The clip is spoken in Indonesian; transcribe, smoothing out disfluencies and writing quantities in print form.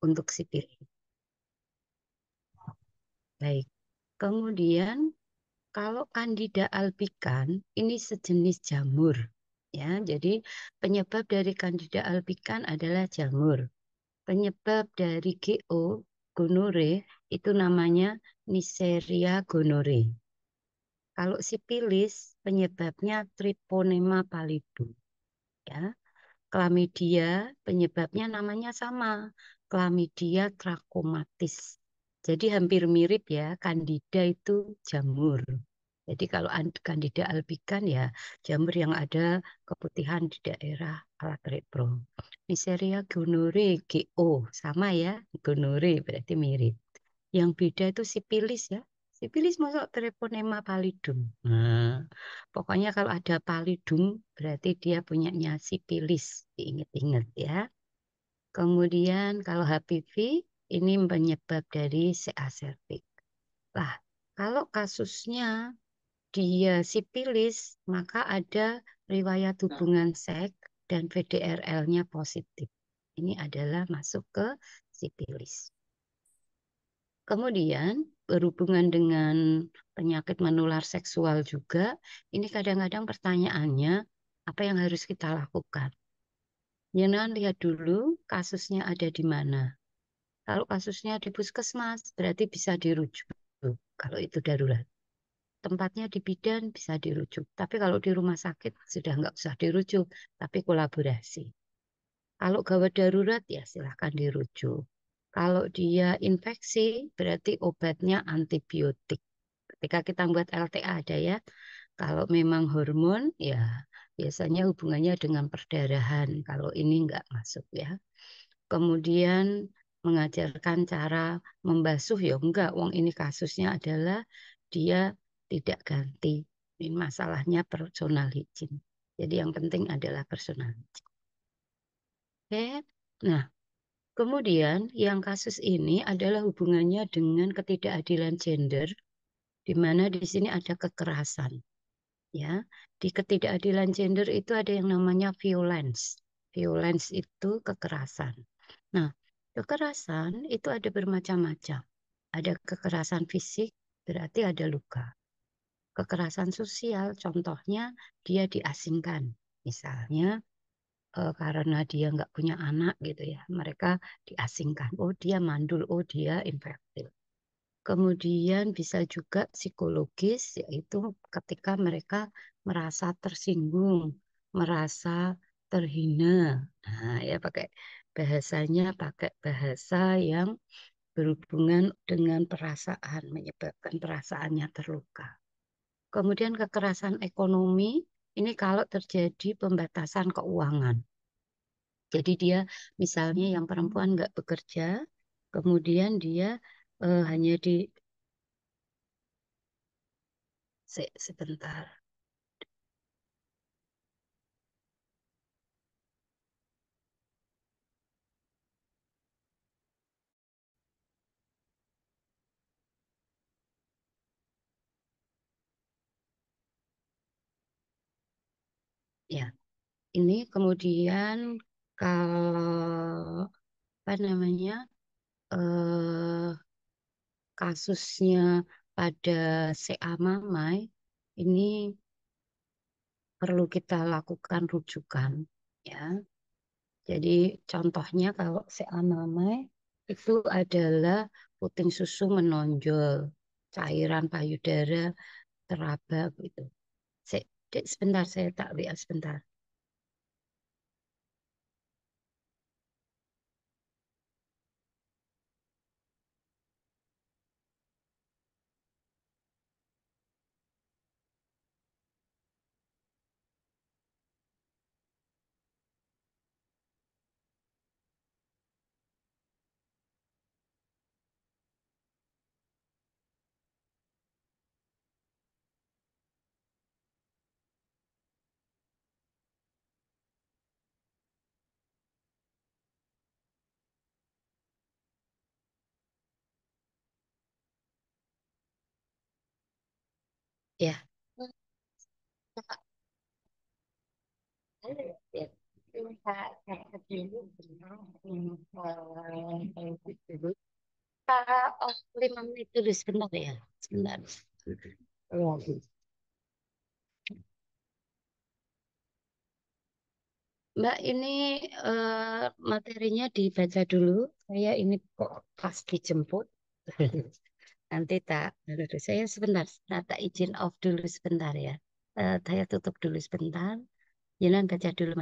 untuk sipilis. Baik. Kemudian kalau Candida albicans ini sejenis jamur. Ya, jadi penyebab dari Candida albicans adalah jamur. Penyebab dari GO, gonore, itu namanya Neisseria gonorrhoeae. Kalau sipilis, penyebabnya Treponema pallidum. Ya, Chlamydia, penyebabnya namanya sama, Chlamydia trachomatis. Jadi hampir mirip ya, Candida itu jamur. Jadi kalau Candida albicans ya jamur yang ada keputihan di daerah alat repro. Neisseria gonorrhoeae, GO, sama ya, gonorrhoeae berarti mirip. Yang beda itu sipilis ya. Sipilis masuk Treponema pallidum. Nah, pokoknya kalau ada pallidum berarti dia punyanya sipilis. Diingat-ingat ya. Kemudian kalau HPV ini penyebab dari CA cervix. Lah, kalau kasusnya dia sipilis, maka ada riwayat hubungan seks dan VDRL-nya positif. Ini adalah masuk ke sipilis. Kemudian berhubungan dengan penyakit menular seksual juga, ini kadang-kadang pertanyaannya apa yang harus kita lakukan? Jangan lihat dulu kasusnya ada di mana. Kalau kasusnya di puskesmas, berarti bisa dirujuk. Kalau itu darurat. Tempatnya di bidan bisa dirujuk. Tapi kalau di rumah sakit sudah nggak usah dirujuk, tapi kolaborasi. Kalau gawat darurat ya silahkan dirujuk. Kalau dia infeksi berarti obatnya antibiotik. Ketika kita buat LTA ada ya. Kalau memang hormon ya biasanya hubungannya dengan perdarahan. Kalau ini nggak masuk ya. Kemudian mengajarkan cara membasuh ya enggak. Wong ini kasusnya adalah dia tidak ganti. Ini masalahnya personal hygiene. Jadi yang penting adalah personal hygiene. Oke. Nah, kemudian yang kasus ini adalah hubungannya dengan ketidakadilan gender, di mana di sini ada kekerasan. Ya, di ketidakadilan gender itu ada yang namanya violence. Violence itu kekerasan. Nah, kekerasan itu ada bermacam-macam. Ada kekerasan fisik, berarti ada luka. Kekerasan sosial, contohnya dia diasingkan. Misalnya karena dia nggak punya anak gitu ya, mereka diasingkan. Oh dia mandul, oh dia infertil. Kemudian bisa juga psikologis, yaitu ketika mereka merasa tersinggung, merasa terhina. Nah, ya pakai bahasa yang berhubungan dengan perasaan, menyebabkan perasaannya terluka. Kemudian kekerasan ekonomi, ini kalau terjadi pembatasan keuangan. Jadi dia misalnya yang perempuan nggak bekerja, kemudian dia hanya di sebentar. Ya, ini kemudian kalau apa namanya eh, kasusnya pada CA Mamai ini perlu kita lakukan rujukan ya. Jadi contohnya kalau CA Mamai itu adalah puting susu menonjol, cairan payudara teraba gitu. Dek, sebentar saya tak WA sebentar. Ya. Ya. Oh, 5 menit dulu sebentar ya. Sebentar. Oh, Mbak, ini materinya dibaca dulu. Saya ini kok pas dijemput. Nanti tak, saya sebentar, tak izin off dulu sebentar ya. Saya tutup dulu sebentar. Jangan baca dulu,